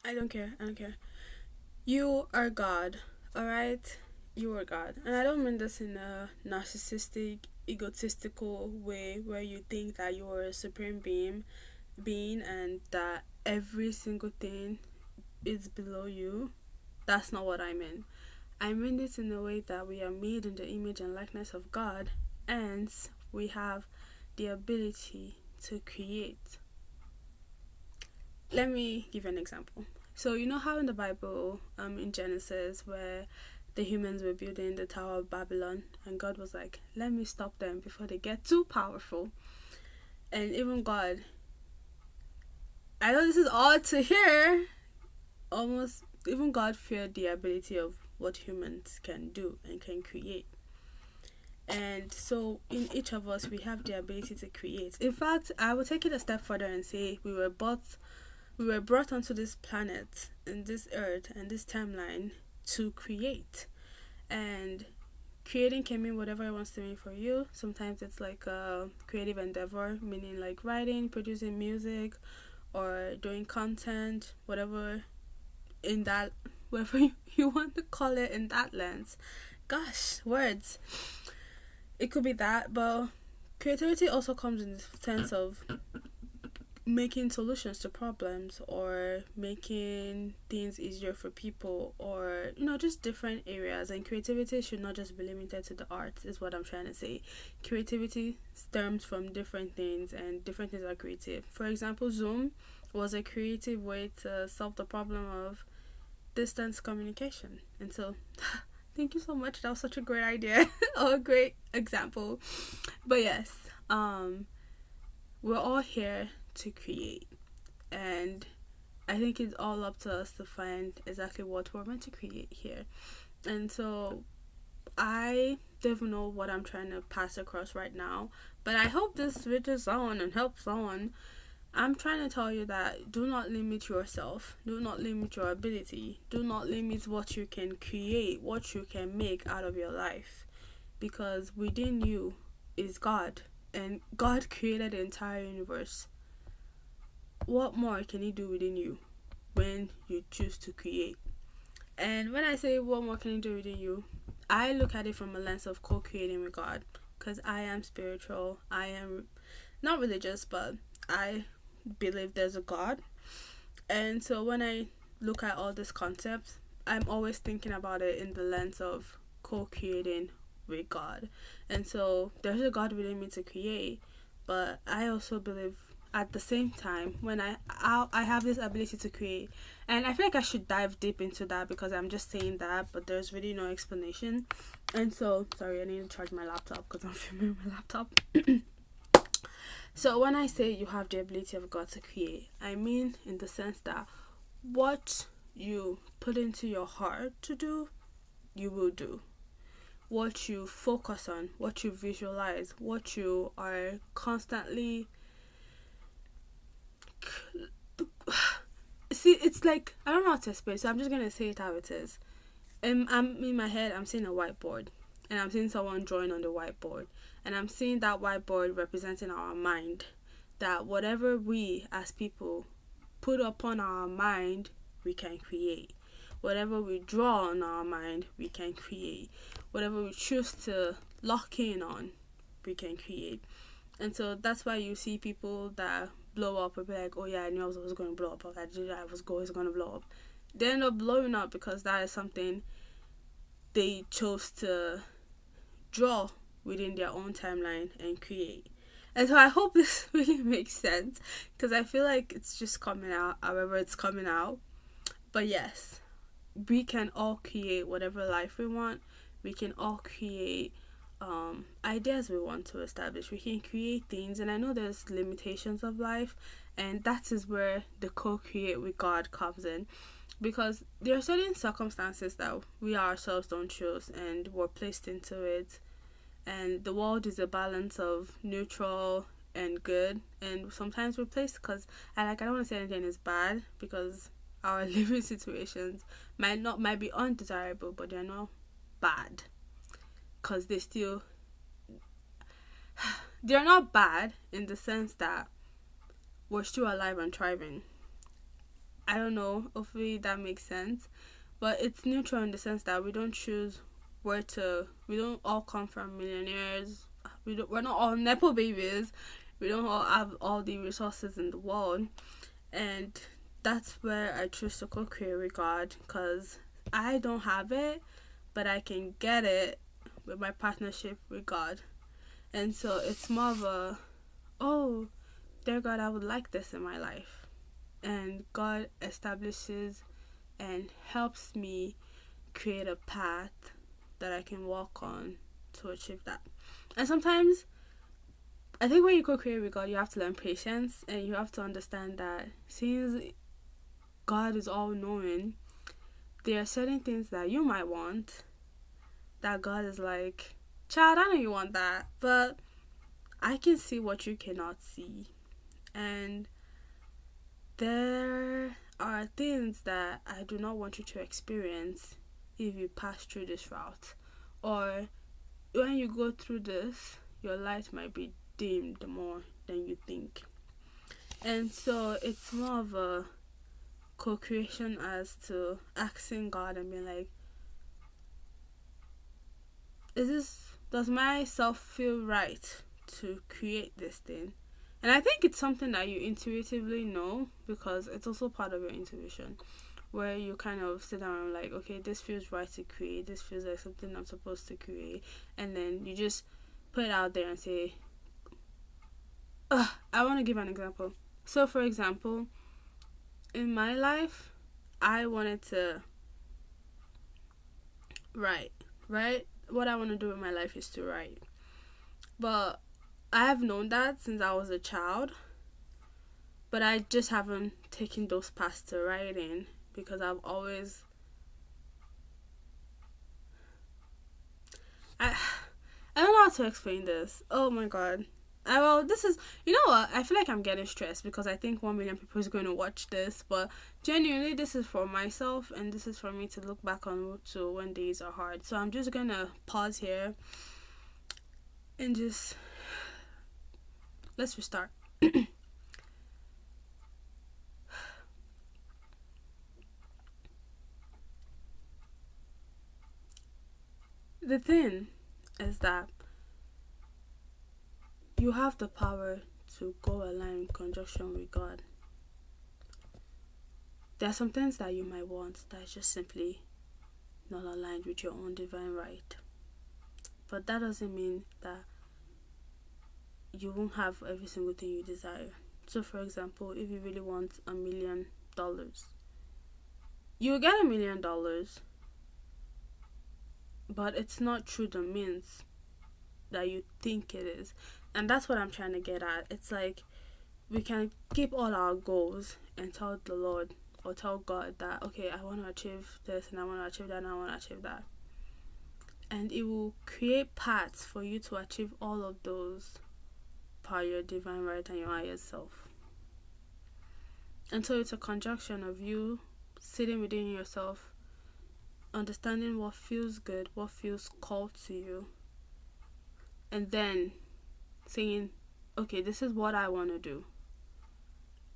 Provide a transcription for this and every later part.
I don't care. I don't care. You are God, alright? You are God. And I don't mean this in a narcissistic, egotistical way where you think that you are a supreme being and that every single thing is below you. That's not what I mean. I mean it in a way that we are made in the image and likeness of God, and we have the ability to create. Let me give you an example. So you know how in the Bible, in Genesis, where the humans were building the Tower of Babylon, and God was like, "Let me stop them before they get too powerful." And even God, I know this is odd to hear, almost even God feared the ability of what humans can do and can create. And so in each of us we have the ability to create. In fact, I would take it a step further and say we were brought onto this planet and this earth and this timeline to create. And creating can mean whatever it wants to mean for you. Sometimes it's like a creative endeavor, meaning like writing, producing music, or doing content, whatever in that, whatever you want to call it in that lens. Gosh, words. It could be that, but creativity also comes in the sense of making solutions to problems or making things easier for people, or just different areas. And creativity should not just be limited to the arts, is what I'm trying to say. Creativity stems from different things, and different things are creative. For example, Zoom was a creative way to solve the problem of distance communication. And so thank you so much, that was such a great idea or a great example. But yes, we're all here to create, and I think it's all up to us to find exactly what we're meant to create here. And so I don't even know what I'm trying to pass across right now, but I hope this reaches someone and helps someone. I'm trying to tell you that do not limit yourself, do not limit your ability, do not limit what you can create, what you can make out of your life, because within you is God, and God created the entire universe. What more can He do within you when you choose to create? And when I say what more can He do within you, I look at it from a lens of co-creating with God, because I am spiritual. I am not religious, but I believe there's a God. And so when I look at all these concepts, I'm always thinking about it in the lens of co-creating with God. And so there's a God within me to create, but I also believe at the same time when I have this ability to create. And I feel like I should dive deep into that because I'm just saying that, but there's really no explanation. And so sorry, I need to charge my laptop because I'm filming my laptop. So when I say you have the ability of God to create, I mean in the sense that what you put into your heart to do, you will do. What you focus on, what you visualize, what you are constantly see, it's like, I don't know how to explain, so I'm just gonna say it how it is. I'm in my head, I'm seeing a whiteboard, and I'm seeing someone drawing on the whiteboard, and I'm seeing that whiteboard representing our mind. That whatever we as people put upon our mind, we can create. Whatever we draw on our mind, we can create. Whatever we choose to lock in on, we can create. And so that's why you see people that blow up or be like, oh yeah, I knew I was going to blow up. Like, I was always going to blow up. They end up blowing up because that is something they chose to draw within their own timeline and create. And so I hope this really makes sense, because I feel like it's just coming out however it's coming out. But yes, we can all create whatever life we want. We can all create ideas we want to establish. We can create things, and I know there's limitations of life, and that is where the co-create with God comes in, because there are certain circumstances that we ourselves don't choose and we're placed into it, and the world is a balance of neutral and good, and sometimes we're placed because I don't want to say anything is bad, because our living situations might be undesirable, but they're not bad, because they're not bad in the sense that we're still alive and thriving. I don't know, hopefully that makes sense. But it's neutral in the sense that we don't choose we don't all come from millionaires. We're not all Nepo babies. We don't all have all the resources in the world. And that's where I choose to co-create with God, because I don't have it, but I can get it with my partnership with God. And so it's more of a, oh, dear God, I would like this in my life. And God establishes and helps me create a path that I can walk on to achieve that. And sometimes, I think when you co-create with God, you have to learn patience, and you have to understand that since God is all knowing, there are certain things that you might want that God is like, child, I know you want that, but I can see what you cannot see. And there are things that I do not want you to experience if you pass through this route. Or when you go through this, your light might be dimmed more than you think. And so it's more of a co-creation as to asking God and being like, does myself feel right to create this thing? And I think it's something that you intuitively know, because it's also part of your intuition, where you kind of sit down and like, okay, this feels right to create, this feels like something I'm supposed to create, and then you just put it out there and say, I want to give an example. So for example, in my life, I wanted to write. What I want to do in my life is to write. But I have known that since I was a child, but I just haven't taken those paths to writing, because I've always I don't know how to explain this. Oh my god. This is, you know what? I feel like I'm getting stressed because I think 1 million people is going to watch this, but genuinely, this is for myself, and this is for me to look back on to when days are hard. So I'm just gonna pause here and just let's restart. The thing is that you have the power to go align in conjunction with God. There are some things that you might want that is just simply not aligned with your own divine right. But that doesn't mean that you won't have every single thing you desire. So for example, if you really want $1 million, you will get $1 million, but it's not through the means that you think it is. And that's what I'm trying to get at. It's like we can keep all our goals and tell the Lord or tell God that, okay, I want to achieve this and I want to achieve that and I want to achieve that. And it will create paths for you to achieve all of those by your divine right and your higher self. And so it's a conjunction of you sitting within yourself, understanding what feels good, what feels called to you, and then saying, okay, this is what I want to do,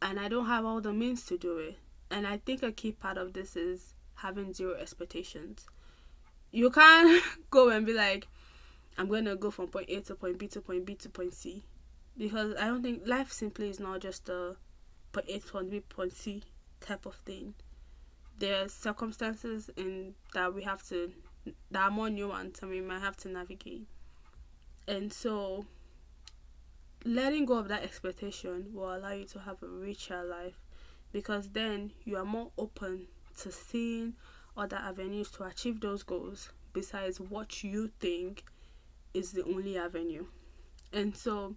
and I don't have all the means to do it. And I think a key part of this is having zero expectations. You can't go and be like, I'm going to go from point A to point B to point B to point C, because I don't think life simply is not just a point A to point B, point C type of thing. There are circumstances that are more nuanced and we might have to navigate. And so letting go of that expectation will allow you to have a richer life, because then you are more open to seeing other avenues to achieve those goals besides what you think is the only avenue. And so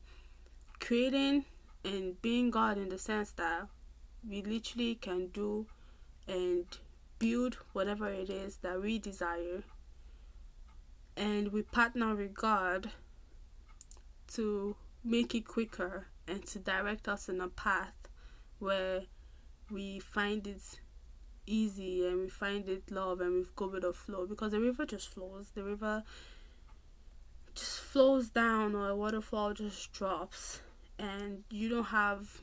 creating and being God in the sense that we literally can do and build whatever it is that we desire, and we partner with God to make it quicker and to direct us in a path where we find it easy and we find it love and we go with the flow, because the river just flows. The river just flows down, or a waterfall just drops, and you don't have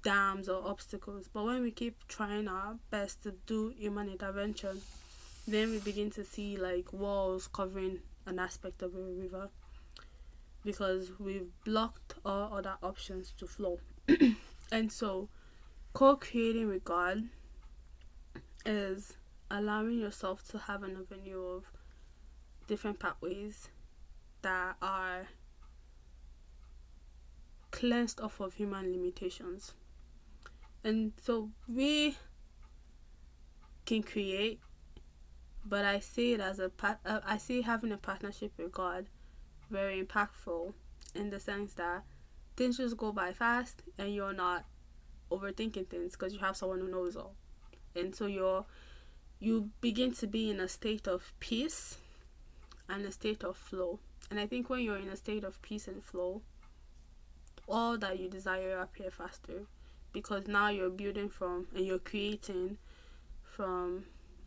dams or obstacles. But when we keep trying our best to do human intervention, then we begin to see like walls covering an aspect of a river because we've blocked all other options to flow. And so, co-creating with God is allowing yourself to have an avenue of different pathways that are cleansed off of human limitations. And so we can create, but I see it as I see having a partnership with God very impactful, in the sense that things just go by fast and you're not overthinking things because you have someone who knows all. And so you begin to be in a state of peace and a state of flow. And I think when you're in a state of peace and flow, all that you desire appear faster, because now you're building from and you're creating from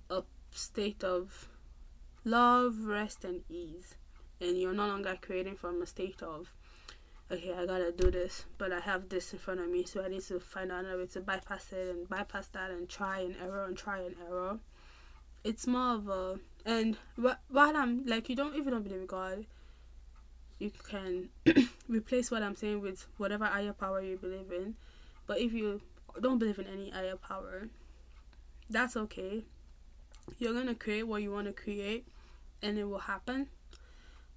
a state of love, rest, and ease. And you're no longer creating from a state of, okay, I gotta do this, but I have this in front of me, so I need to find another way to bypass it and bypass that and try and error. It's more of a, and while I'm like, you don't, if you don't believe in God, you can replace what I'm saying with whatever higher power you believe in. But if you don't believe in any higher power, that's okay. You're gonna create what you want to create and it will happen.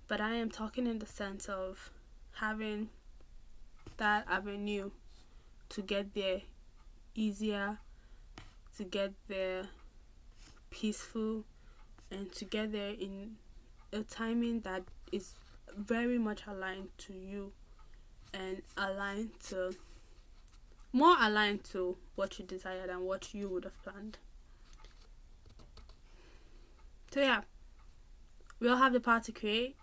But I am talking in the sense of having that avenue to get there easier, to get there peaceful, and to get there in a timing that is very much aligned to you and more aligned to what you desire than what you would have planned. So yeah, we all have the power to create,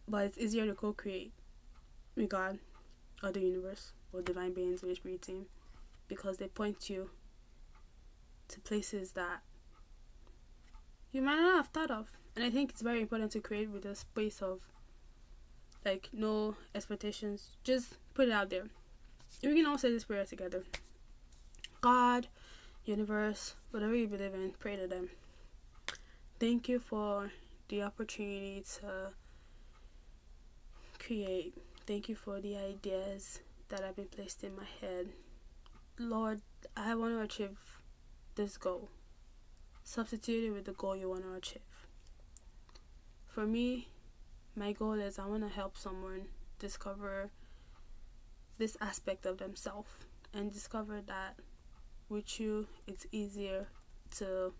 but it's easier to co-create with God or the universe or divine beings or your spirit team, because they point you to places that you might not have thought of. And I think it's very important to create with a space of like no expectations. Just put it out there. We can all say this prayer together. God, universe, whatever you believe in, pray to them. Thank you for the opportunity to create. Thank you for the ideas that have been placed in my head. Lord, I want to achieve this goal. Substitute it with the goal you want to achieve. For me, my goal is I want to help someone discover this aspect of themselves and discover that with you it's easier to,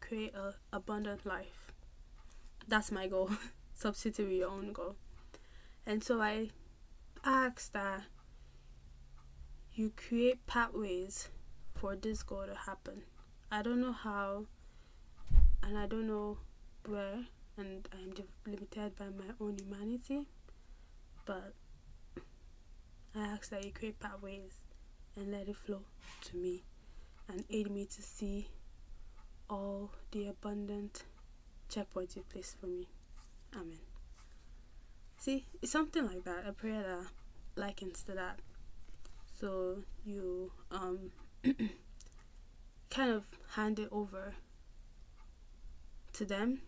create a abundant life. That's my goal. Substitute with your own goal. And so I ask that you create pathways for this goal to happen. I don't know how, and I don't know where, and I'm limited by my own humanity, but I ask that you create pathways and let it flow to me and aid me to see all the abundant checkpoints you placed for me. Amen. See, it's something like that, a prayer that likens to that. So you kind of hand it over to them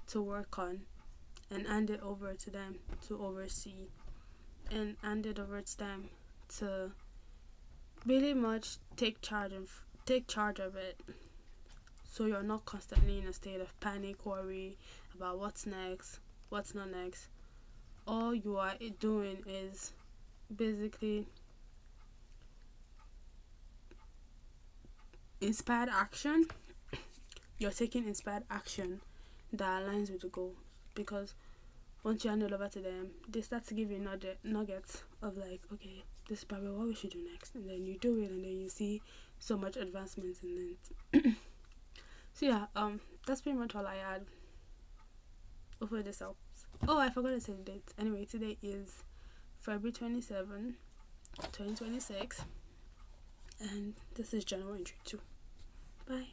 to work on, and hand it over to them to oversee, and hand it over to them to really much take charge of it, so you're not constantly in a state of panic, worry about what's next, what's not next. All you are doing is basically inspired action. You're taking inspired action that aligns with the goal, because once you hand it over to them, they start to give you nuggets of like, okay, this is probably what we should do next, and then you do it, and then you see so much advancement, and then so yeah, that's pretty much all I had. Hopefully this helps. Oh, I forgot to say the date. Anyway, today is February 27, 2026, and this is January 2. Bye.